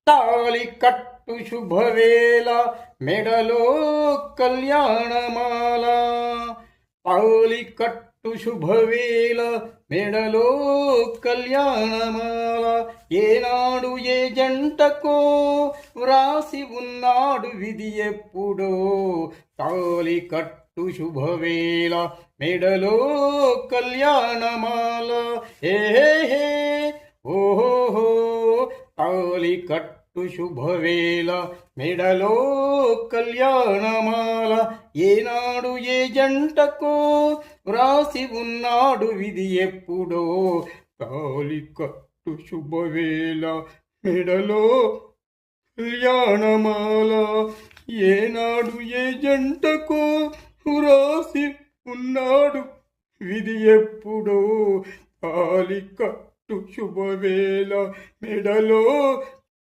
తాళి కట్టు శుభవేళ మెడలో కళ్యాణమాల. తాళి కట్టు శుభవేళ మెడలో కళ్యాణమాల. ఏనాడు ఏ జంటకో వ్రాసి ఉన్నాడు విధి ఎప్పుడో. తాళి కట్టు శుభవేళ మెడలో కళ్యాణమాల. ఏహే ఓహో తాళి కట్టు శుభవేళ మెడలో కళ్యాణమాల. ఏనాడు ఏ జంటకో వ్రాసి ఉన్నాడు విధి ఎప్పుడో. తాళి కట్టు శుభవేళ మెడలో కళ్యాణమాల. ఏనాడు ఏ జంటకో వ్రాసి ఉన్నాడు విధి ఎప్పుడో. తాళి కట్టు శుభవేళ మెడలో